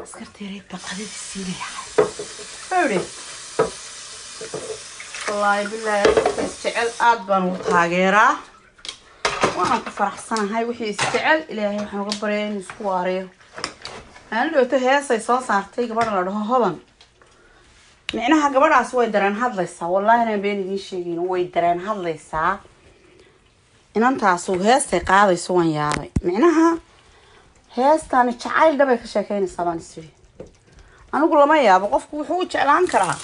سكرتيري بقدي السيري فوري والله بالله استعل أدبن وتاجرة وأنا كفرح سنة هاي وحي استعل إلهي وحنا قبرين نسكواري أنا لو تهيأ صوص عرتي قبر له هضم معناها قبر عسوي دران هذلسا والله أنا بيني دي شيء وي دران هذلسا إن أنت عسو هيستي قاضي سوان ياري معناها هيستاني جعيل دبي كشاكين الصبان السوي أنا أقول ما يا بقفك وحوج جعلان كرا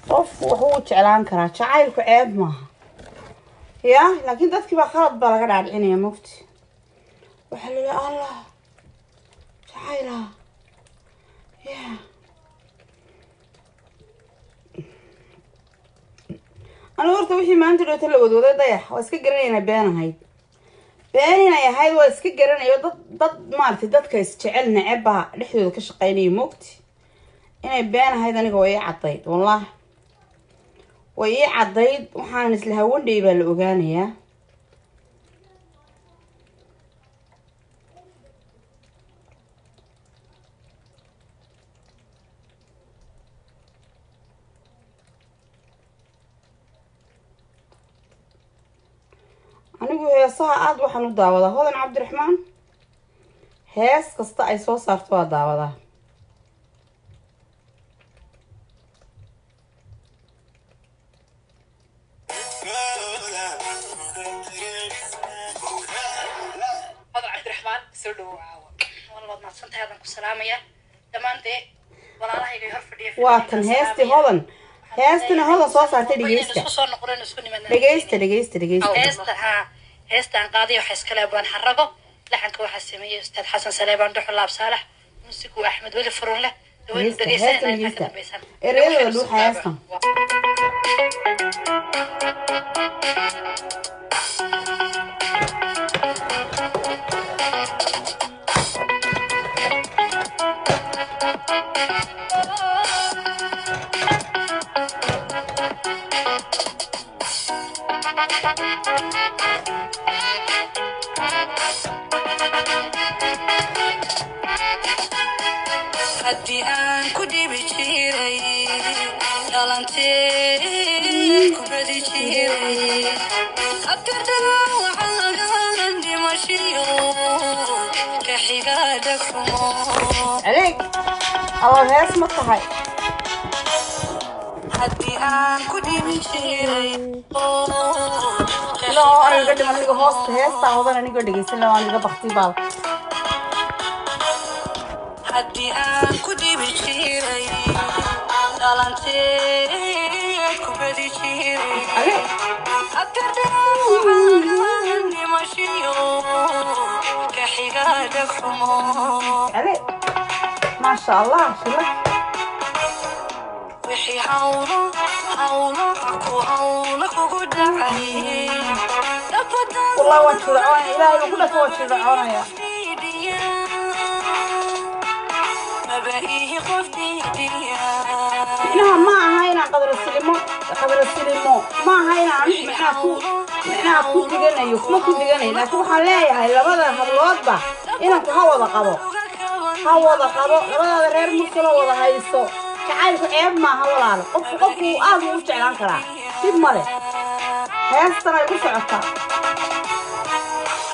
قف وحوج جعلان كرا جعيلك عيب ما يا لكن دتك بخلط بلغ على العين يا مفتي وحلل الله جعيلها يا أنا ورث وحي ما أنت لو تلو ذا ضيح واسك جرينا بينهاي بيننا هاي واسك جرينا ضد مالتي ضد كيس جعلنا عبها لحدود كشقيني موقتي أنا بينهاي ذا نقوي عطيت والله ويي عطيت وحانس لها وندي بالأوغانية أنا هيساها أد وحنو داودا هذا عبد الرحمن هيس قصة أي صوص صارتوا داودا هذا عبد الرحمن سردو والله ما صنت هذا كسلامية تمام ده ولا راح يجي هرفدي واتن هيستي هذا هيستنا هذا صوص صارت دقيقة دقيقة هيستان قاضي وحس كلابان حرقه لحنك واحد سميه أستاذ حسن سليمان دحول الله بصالح مسك وأحمد ولي فرون له دقيقة الرياضة لو حياسها هدي أن كدي بشيري دلنتي كبدي شيري أبتدنا وعلى مشيو كحيقادك عليك الله يسمى الطهي هدي أن كدي بشيري لا أنا قد ما نيجي هوست هستا هذا أنا نيجي دقيقة لا أنا نيجي بختي بال هدي أن كدي بشيري دلنتي كبدي شيري أبتدنا وعلى مشيو كحيقادك عليك ما شاء الله شو وحي حولك وقدعي والله واتشرعون إلهي وكلك واتشرعون يا ما بقيه خفتي ديا إنها ما هاينا قدر السلمو ما هاينا معناها كود دقنا يوم كود دقنا لكن حلاي هاي لبدا هالوضع إنها كهوضة قبو لبدا غير مسلو وضع هايسو كعايلك عيب ما هولا قفو آذو وفتعلان كرا سيب مالي هايسترا يقول سعطا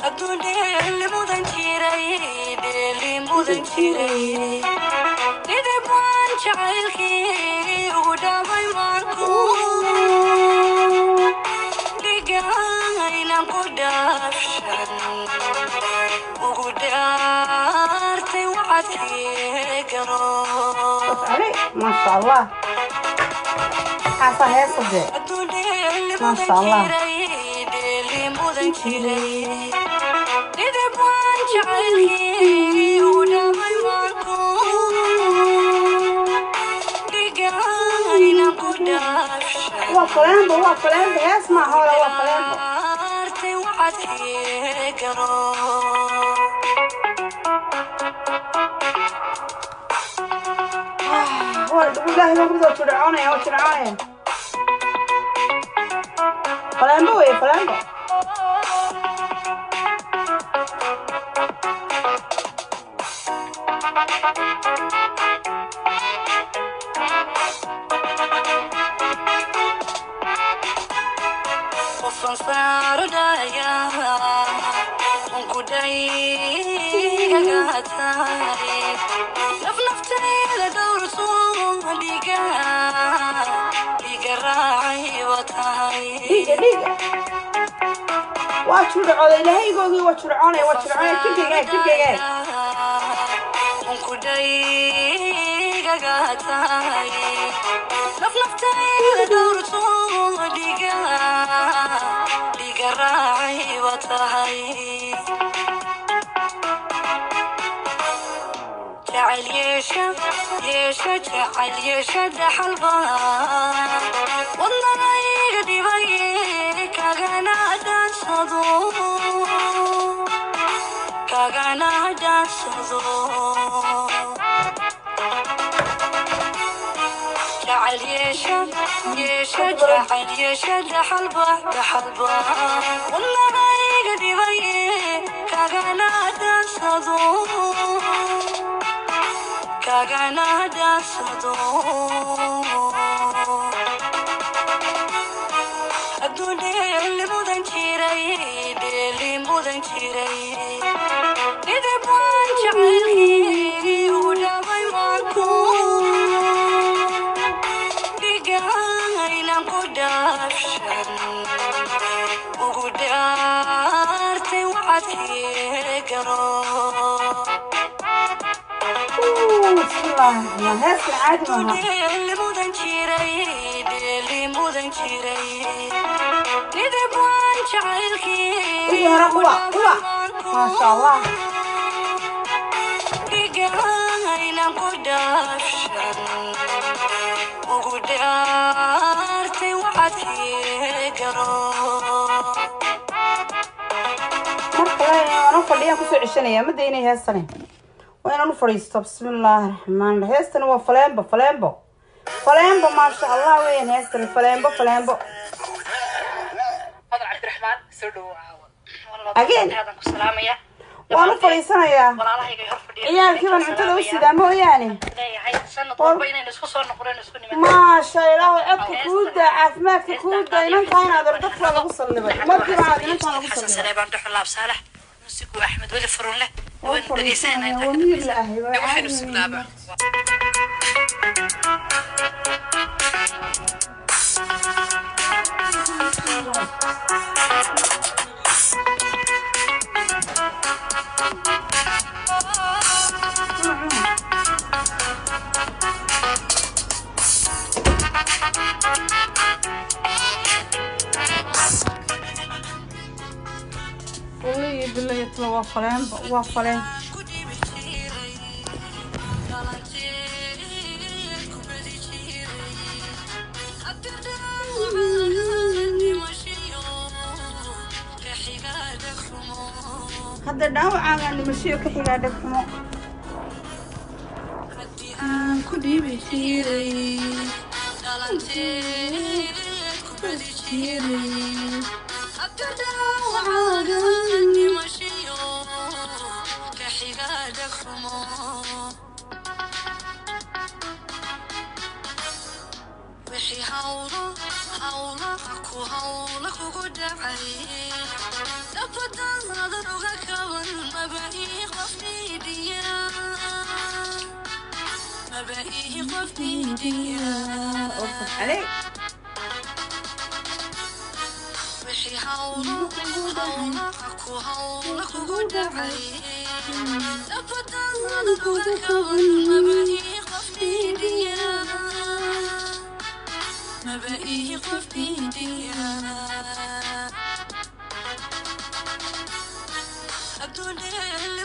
الدنيا اللي مودن تيري دي بوان شعيلكي ودامي ماركو دقاينا قدافشن وقدارتي وعدكي قرار عليك ما شاء الله حاسة هي صدق ما شاء الله هو فلان اسمع هو فلان والله ما بدو تشرعونه يا وشرعونه فلان بو فلان بو qofan saarudaya unkudaygagatay nafnaftayda dhowrso dhiga raacay watahay waa jurcooda ilaahaygoogi waa jurcoonay jirkayga unkudaygagatay nafnaftayda dhowrso dhiga raacay watahay جعل يشا دحلبا والله يقدي بيك كاغانا دانسدو جعل يشا دحلبا والله يقدي بيك كاغانا دانسدو كاغانا دانسدو الدنيا اللي مودن جيري إذا بان جعلي ولا بيمانكو لقاينا قدافشن وقدارتي وعدكي قرار بسم الله يا هيك عادي ما اللي مودن جيري إذا بان جعلكي يا رقوة ما شاء الله لقاينا قدافشن وقدارتي وعدكي قرار أنا فليا كسر عشانية مدة إني هالسنة وأنا نفريست بسم الله الرحمن الرحيم هالسنة هو فلامبو ما شاء الله وين هالسنة فلامبو هذا عبد الرحمن سردو أجين هذا السلام يا وأنا فريسنا يا عيال كيف أنت لو سيدامو يعني ما شاء الله عدك كودة عافماك كودة إنك كاين هذا الطفل هذا وصل لبي ما بدي معاد إنك هذا وصل لبي سليمان دحول صالح نسيكو أحمد ولي فرون له وفريسنا ومير لأهي وحين السلابة والله بالله يطلع وفلان هذا داو عن المشي كحيلا دكمو كودي بشيري وحي هاولا هولك وقدعي لبدا نظرك ما بقي خفني ديا أوقف عليك وحي هولك وقدعي لبدا نظرك ما بقي خفني ديا ما بقي خفني ديا الدنيا اللي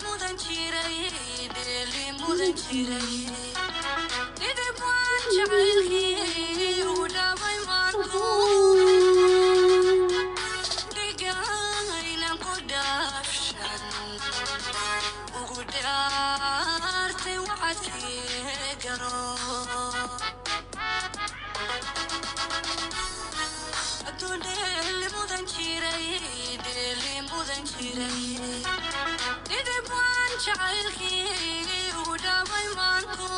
مودن جيري إذا بان جعلكي ولا بيمانكو لقاينا قدافشن وقدارتي وعدكي قرار الدنيا اللي مودن جيري إذا بان جعلكي ولا بيمانكو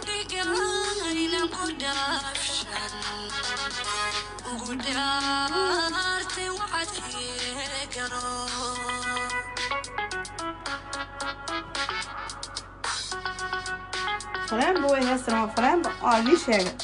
لقاينا قدافشن فلان بوي هسه فلان ليش هيك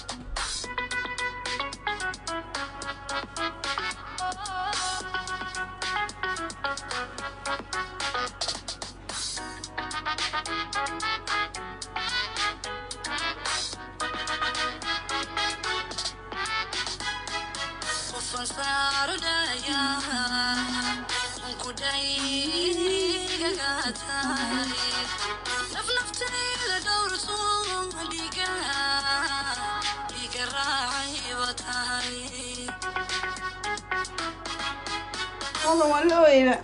والله والله إيه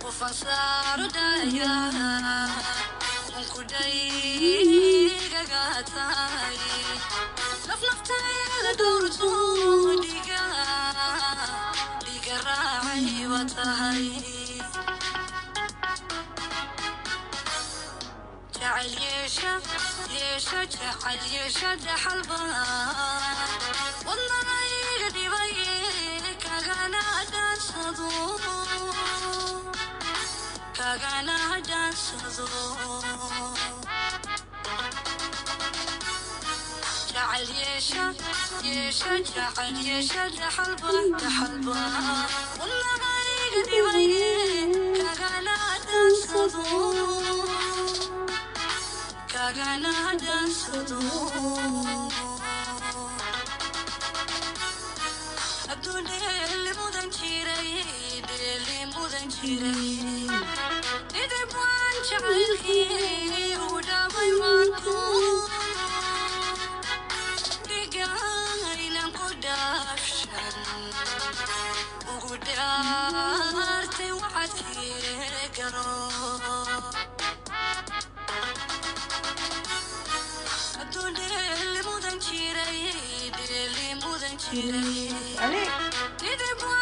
عليك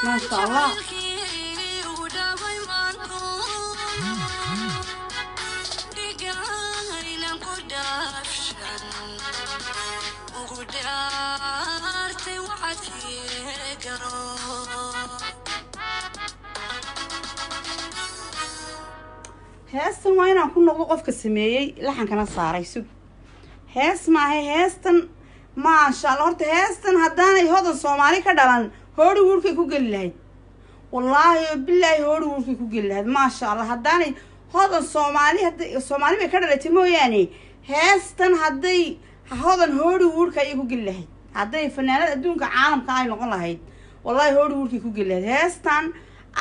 ما شاء الله heestan waa inaan ku noqdo qofka sameeyey laxankana saaray sug hees maahay heestan maasha Allah horta heestan haddaanay hodan Soomaali ka dhalan hoori wuurkay ku geli lahayd wallaahi billaahi hoori wuurkay ku geli lahayd maasha Allah haddaanay hodan Soomaali bay ka dhalatay mooyaane heestan hadday hodan hoori wuurkay ku geli lahayd hadday fanaanada adduunka caalamka ay noqon lahayd wallaahi hoori wuurkay ku geli lahayd heestan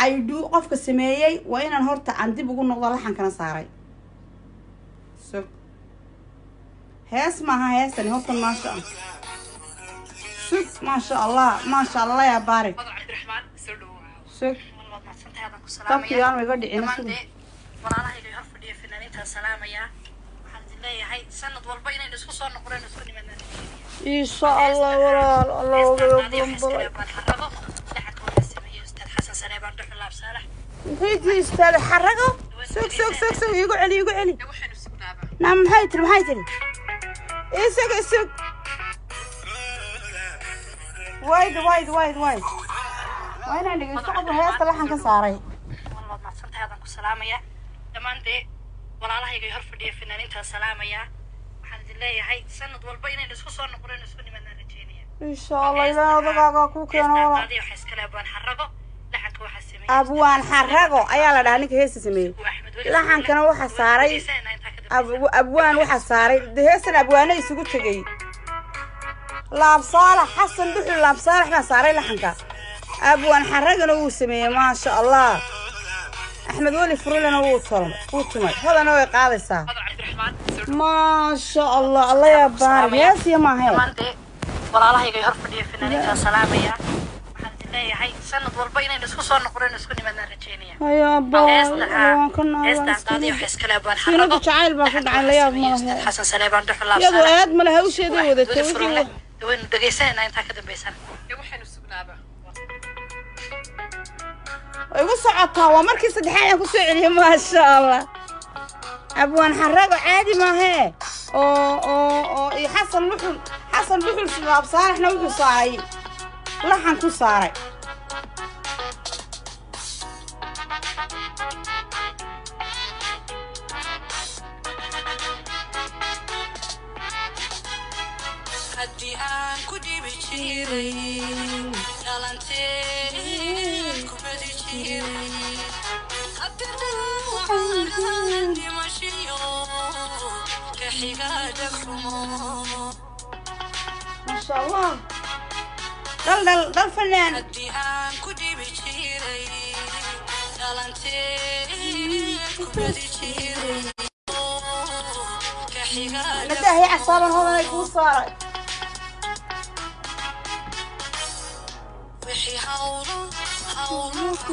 ay qofka sameeyay waa inaan horta aan dib ugu noqdo laxankana saaray so hees maaha heestan horta maasha Allah sug maasha Allah ya baarik sug tabkii aan iga dhicin walaalahayga hor fadhiya fanaaniinta salaamaya waxaan leeyahay sanad walba inay isku soo noqdaan isku nimaadaan insha Allah walaal Allah وحيدي استاذ حرقه سوق يقعلي نعم محيتر ايه سوق وايد وين اللي يصعب هيك لحن كساري والله ما صرت هذا كل سلامية دمانتي walaalahayga hor fadhiya fanaaniinta salaamaya waxaan leeyahay sanad walba inay isku soo noqdaan isku nimaadaan rajeynaya insha Allah ilaa odagaaga ku keeno waxa iskala baan xarago laxanka waxa sameeyay abwaan xarago ayaa la dhahay ninka heesta sameeyay laxankana waxa saaray abwaan waxa saaray heestan abwaana isugu tagay laab saalax xasan duxul laab saalax ma saaray laxanka abwaan xaragana uu sameeyay ma sha Allah أحمد ولي فرولنا وصل وطمع هذا نوع قاضيسا ما شاء الله الله يبارك يا سي ما هي والله الله يغير فدي فنانينتا سلاميا waxaan leeyahay sanad walba inay isku soo noqdaan isku nimaadaan rajeynaya ayaa baa kana qaadiyo iskala baan xarago jacayl baa ku dhacay la yaab ma xasan saleebaan dhuxul laab yadu aad ma laha u sheeday wadatay wixii dhageysanayna inta ka dambaysan waxaan sugnaaba igu socotaa waa markii saddexaad aan ku soo celiyay ma sha Allah abwaan xarago caadi ma he oo xasan dhuxul sidaab saarxna wuxuu saaray laxan ku saaray ما شاء الله دل فنان نداهي عصابا هذا يكون صار وحي هولك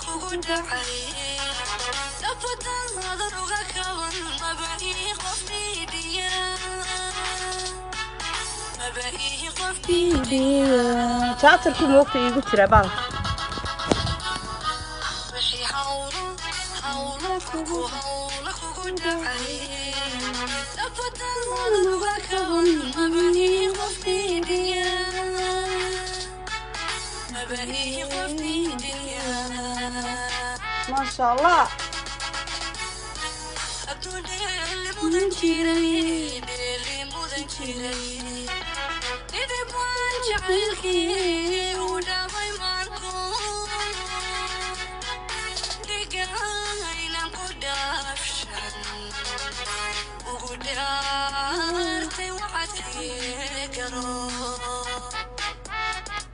ودعي أبدا هذا رغاك ما بقي قفني ديا ما بقي قفني ديا شاطر كي موقتي يقول ترى بال وحي هولك ودعي أبدا هذا رغاك ما بقي قفني ديا ما بقي قفني ديا ما شاء الله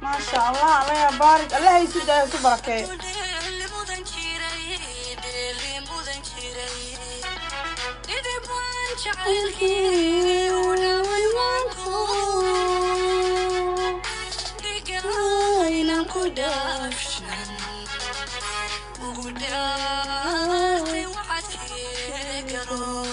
ما شاء الله الله يبارك الله يسدها يسبرك جعلكي وناوي وانكو دقاينا كدافشن وقدرتي وعدكي قرو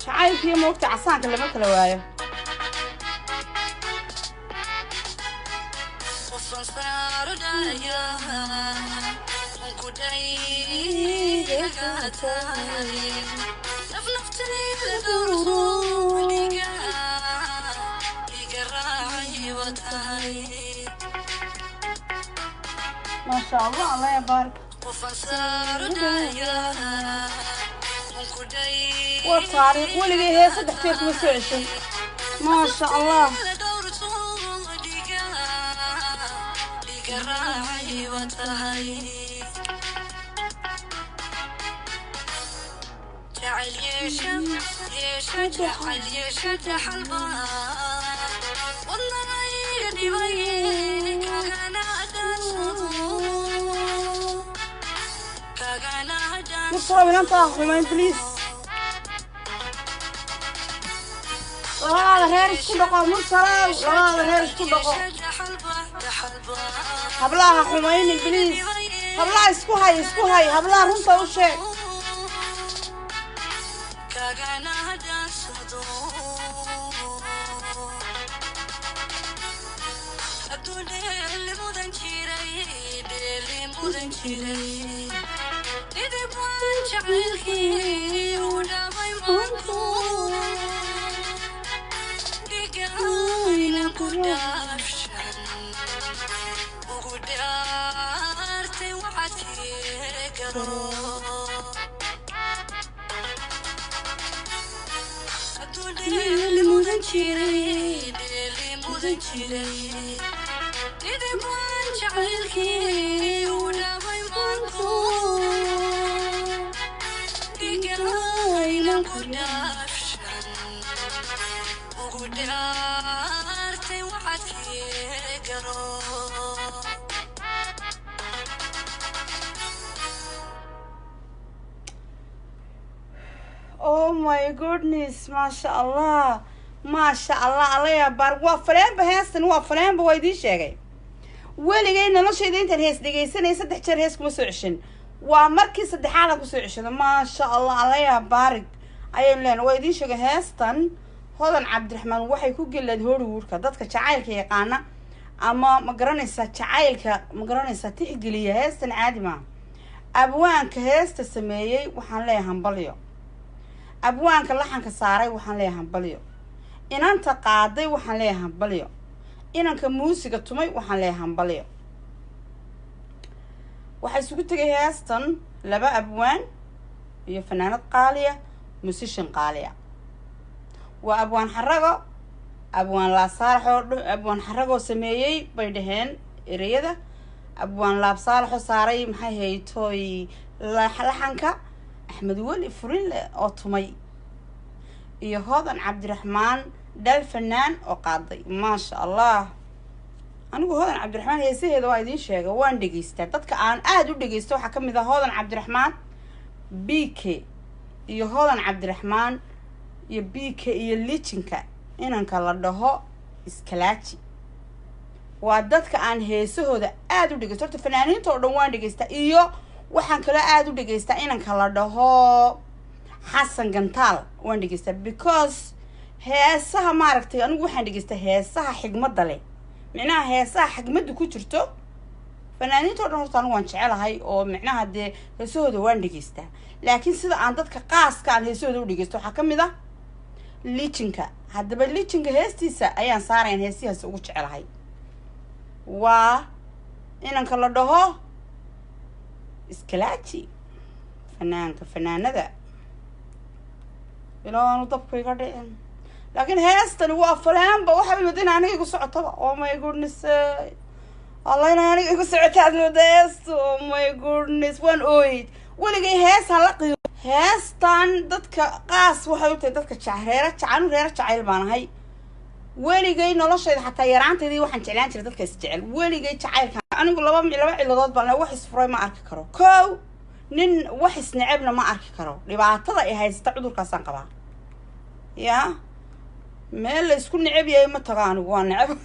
شعايل في موقت عصان كلمة كلوايا وصنصار دايا وكداي كاتاي نفنفتني لدورو لقراعي وتاي ما شاء الله الله يبارك وصنصار دايا والطارق ولقي هي صدح فيك مسعشن ما شاء الله جعل يشجح البار والله يدي بيك كاغانا دان نصرى بننطق وما بليز هذا غير الصدقة مرسلة وهذا غير الصدقة هبلاها حمين البليز هبلاها اسكوهاي هبلاها رنطة وشيء دقاينا كدافشن وقدرتي وعدكي قرو دلي مودن شيري ديدي بوان جعلكي وداوي مانكو دقاينا كدافشن وقدرتي وعدكي قرو Oh my goodness ما شاء الله ما شاء الله الله يبارك وفلان بهاستن وفلان بويدي شيء ولقينا نشيد انت الهيس دقيسنا يصدح شر هيس كمسوعشن ومركز صدح حالة كمسوعشن ما شاء الله الله يبارك أيام لين ويدي شيء هاستن هذا عبد الرحمن وحي كوجل الهورور كدتك شعائلك يقانا أما مقرنسة شعائلك مقرنسة تحجلي هاستن عادي ما أبوانك هاست السماية وحن ليه هنبليو أبوانك اللحن كساري وحن ليه هنبليو إن أنت قاضي وحن ليه هنبليو inanka muusiga tumay waxaan leeyahay hambalyo. waxay isugu tagay heestan laba abwaan iyo fanaanad qaaliya musician qaaliya. waa abwaan xarago, abwaan laab saalaxoo abwaan xarago sameeyay bay dhaheen ereyada, abwaan laab saalaxoo saaray maxay haytooy laxanka, axmed weli furinle oo tumay, iyo hodan cabdiraxmaan dhal fanaan oo qaaday. maasha allah. anigu hodan cabdiraxmaan heesaheeda waa idiin sheega, waan dhegaystaa. dadka aan aada u dhegaysto waxaa ka mid ah hodan cabdiraxmaan, bk iyo hodan cabdiraxmaan iyo bk iyo lijinka inanka la dhaho iskalaaji. waa dadka aan heesahooda aada u dhegaysto. horta fanaaniinta oo dhan waan dhegaystaa, iyo waxaan kaloo aada u dhegaystaa inanka la dhaho xasan gantaal waan dhegaystaa, because heesaha maaragtay anigu waxaan dhegaystaa heesaha xigmadda leh, micnaha heesaha xigmadda ku jirto. fanaaniinta oo dhan horta anigu waan jecelahay oo micnaha dee heesahooda waan dhegaystaa, laakiin sida aan dadka qaaska aan heesahooda u dhegaysto waxaa ka mid ah lijinka. haddaba lijinka heestiisa ayaan saarayan heesihaas ugu jecelahay. waa inanka la dhaho iskalaaji, fanaanada ilaa aanu dabku iga dhicin. laakiin heestani waa falaanba waxaa mooda in aniga igu socotaba. oh my goodness, allah in aniga igu socotaad mooda heestu. oh my goodness, waan ooyed. weligay heesaan la qiimo. heestan dadka qaas waxay u tahay dadka anu reero jacayl baan ahay. weligay noloshayda xataa yaraantaydii waxaan jeclaan jiray dadka isjecel. weligay jacaylka anigu laba ciladood baan wax isfuray ma arki karo. kow, nin wax isnecebna ma arki karo. dhibaatada ay haysta cudurkaasaan qabaa. yaa meel la isku neceb yahay ma tago anigu, waa neceb.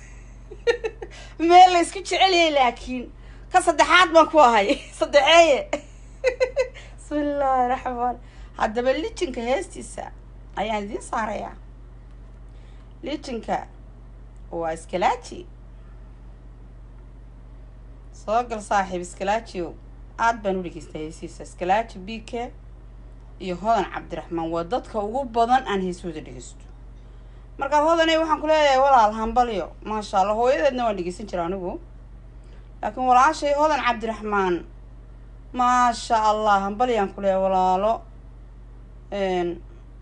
meel la isku jecel yahay laakiin ka saddexaad baan ku ahay. saddexeeye. bismillaahi raxmaan. haddaba lijinka heestiisa ayaan idiin saarayaa. lijinka waa iskalaaji. soo gal saaxiib iskalaajiyo, aad baan u dhegaystaa heesiisa. iskalaaji bk iyo hodan cabdiraxmaan waa dadka ugu badan aan heesooda dhegaysto. markaa hodanay waxaan ku leeyahay walaal hambalyo. maasha allah. hooyadeedna waan dhegaysan jira anigu, laakiin walaashay hodan cabdiraxmaan maasha allah hambalyaan ku leeyahay walaalo.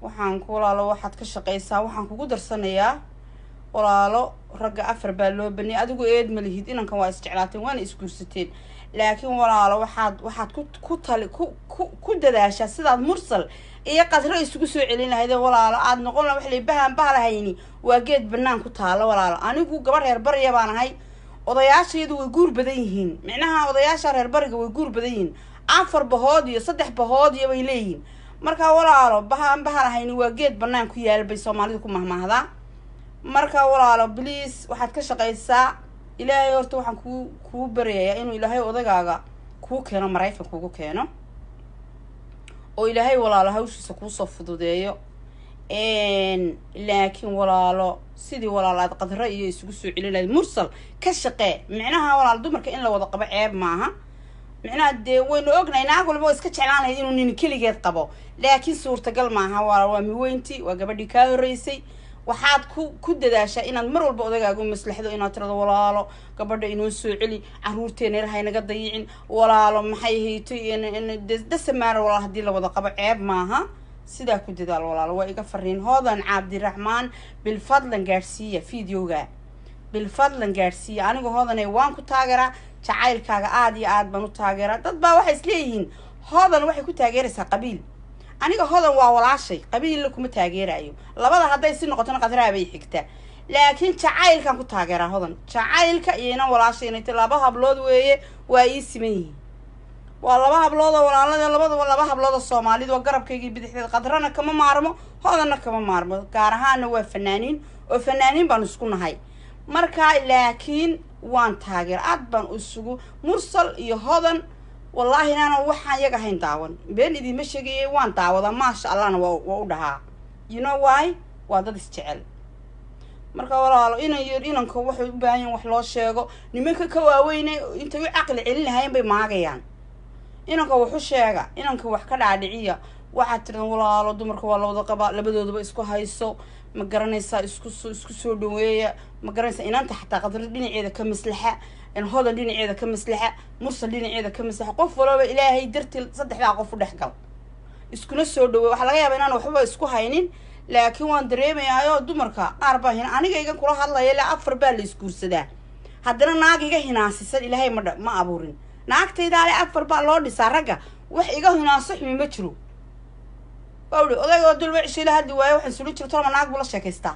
waxaan ku walaalo waxaad ka shaqaysaa, waxaan kugu darsanayaa walaalo. ragga 4 baa loo baniyay, adigu eed ma lihid. inankan waa isjeclaateen waana isguursateen, laakiin walaalo waxaad ku dadaashaa sidaad mursal iyo qadro isugu soo celin lahayd. walaalo aad noqon la wax lay bahalahayni waa geed banaan ku taalo. walaalo anigu gabar reer bariya baan ahay. odayaashayadu way guur badan yihiin, micnaha odayaasha reer bariga way guur badan yihiin. 4 bahood iyo 3 bahood iyo way leeyihiin. marka walaalo bahalahayni waa geed banaan ku yaal bay Soomaalidu ku mahmaahdaa. marka walaalo please waxaad ka shaqaysaa. ilaahay horta waxaan kuu baryayaa inuu ilaahay odagaaga kuu keeno, maraykan kugu keeno, oo ilaahay walaalo hawshiisa kuu soo fududeeyo. laakiin walaalo sidii walaalo aad qadro iyo isugu soo celin lahayd mursal ka shaqee. micnaha walaalo dumarka in la wada qabo ceeb maaha. micnaha dee waynu ognahay naag walba oo iska jeclaan lahayd inuu nin keligeed qabo, laakiin suurtagal maaha. walaalo waa miweyntii, waa gabadhii kaa horreysay. waxaad ku dadaashaa inaad mar walba odagaaga u maslaxdo, inaad tirado walaalo gabadha inoo soo celi, caruurteena ilahay naga dayicin. walaalo maxay hayto dasamaar walaalo haddii la wada qabo ceeb maaha. sidaa ku dadaal walaalo. waa iga fariin hodan cabdiraxmaan. bilfadlan gaadhsiiya videoga, bilfadlan gaadhsiiya. aniga hodanay waan ku taageeraa, jacaylkaaga aad iyo aad baan u taageeraa. dad baa waxay isleeyihiin hodan waxay ku taageeraysaa qabiil. aniga hodan waa walaashay, qabiilla kuma taageerayo. labada hadday si noqotona qadraa bay xigtaa, laakiin jacaylkaan ku taageeraa hodan. jacaylka iyo inan walaashay inay tahay 2 hablood weeye, waa ii siman yihiin. waa 2 hablood oo walaalada, labadaba 2 hablood oo Soomaalidu waa garabkaygii bidixdeed. qadrana kama maarmo, hodanna kama maarmo. gaar ahaanna waa fanaaniin oo fanaaniin baan isku nahay. marka laakiin waan taageer aad baan isugu mursal iyo hodan. والله أنا وحنا يجا هين داون بين إذا مشي جي وان داون ما شاء الله أنا وودها you know why وهذا استعل مركا ولا إنا نكوح باين وحلا شيء نمك كواوين أنت عقل علنا هاي بماجيان إنا كوح شيء إنا كوح كلا عادية واحد ترى ولا دمرك ولا ضقبة لبدو دب إسكو هايسو ma garanaysaa isku soo dhaweeya ma garanaysaa inanta xataa qadar dhinaceeda ka maslaxa in hodan dhinaceeda ka maslaxa mursal dhinaceeda ka maslaxa qof walba ilaahay dartii saddexdaa qof u dhexgal iskuna soo dhaweey waxa laga yaabaa inaan waxba isku haynin laakiin waan dareemayaa dumarka qaar baa hin aniga iga kula hadlaya ilaa 4 baa la isguursadaa haddana naag iga hinaasisan ilaahay ma abuurin naagtayda ale 4 baa loo dhisaa ragga wax iga hinaaso xumi ma jiro bawdi odayga dulba cishila hadii waayo waxaan sulu jirto ma naag buu la sheekaystaa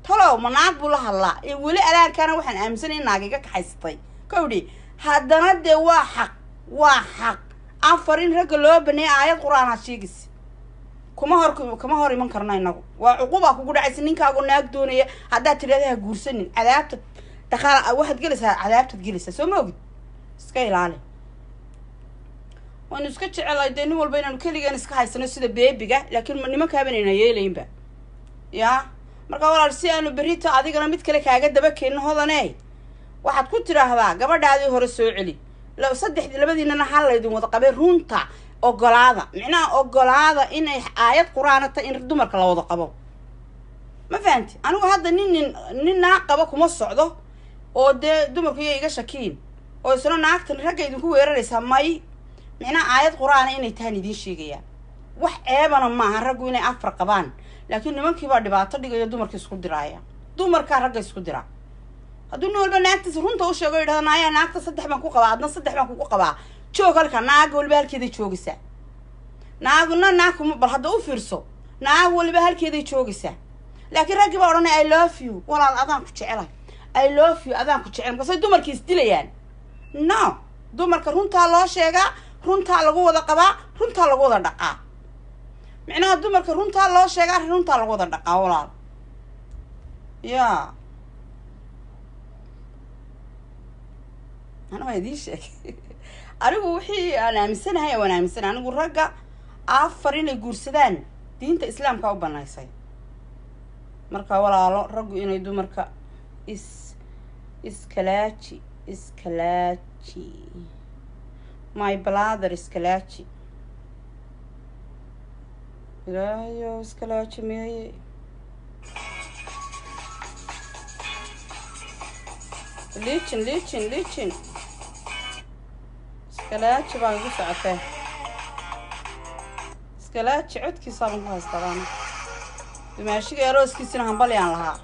tolo ma naag buu la hadlaa ee wali alaarkana waxaan aaminsanay naag iga kaxaystay kawdi haddana de waa xaq afarin ragga loo banay aayad quraan ha sheegis kama hor iman karna inagu waa uquba kugu dhacaysa ninkaagu naag doonaya hadaa tiraadaha guursanin cadaabta dakhal waxaad gelaysaa cadaabta gelaysaa soo ma ogid iska ilaali waan iska jecelahay de nin walba inaan kaligaan iska haysano sida beebiga laakiin nimanka habanayna yeelaynba ya marka walaal si aanu berita adigana mid kale kaaga daba keenin hodanay waxaad ku tiraahdaa gabadhaadii hore soo celi labadiinana hal leedin wada qabay runta ogolaada macnaha ogolaada inay aayad quraana ta in dumarka la wada qabo ma fahanti anigu hadda nin naag qaba kuma socdo oo de dumarku iga shakiin oo isna naagtan ragga idinku weeraraysa may macnaha aayad quraana inay tahan idin sheegayaan wax ceebana maaha raggu inay 4 qabaan laakiin nimankii baa dhibaato dhigaya dumarka isku diraaya dumarka ragga isku dira hadduu nin walba naagtiisa runta u sheego yidhahda naaya naagta 3 baan ku qabaa adna 3 baan kugu qabaa joog halka naag walba halkeeday joogaysaa naaguna naagkuma bal hadda u fiirso naag walba halkeeday joogaysaa laakiin raggi baa odhanay I love you walaal adaan ku jecelahay I love you adaan ku jecel markaasay dumarkii isdilayaan no dumarka runtaa loo sheegaa runtaa lagu wada qabaa runtaa lagu wada dhaqaa macnaha dumarka runtaa loo sheegaa runtaa lagu wada dhaqaa walaal yaa أنا ما يديش أرجو وحي أنا مسنا هاي وأنا مسنا أنا أقول رجع عفرين الجورسدان دي أنت إسلام كأوبا نايساي مركا ولا رجو إنه يدو مركا إسكالاتشي my brother إسكالاتشي لا يو إسكالاتشي مي ليتشن اسكالاتش بان قص عفاه اسكالاتش عدكي صار مهاز طبعا بما شيء يروس كيسنا هنبليان لها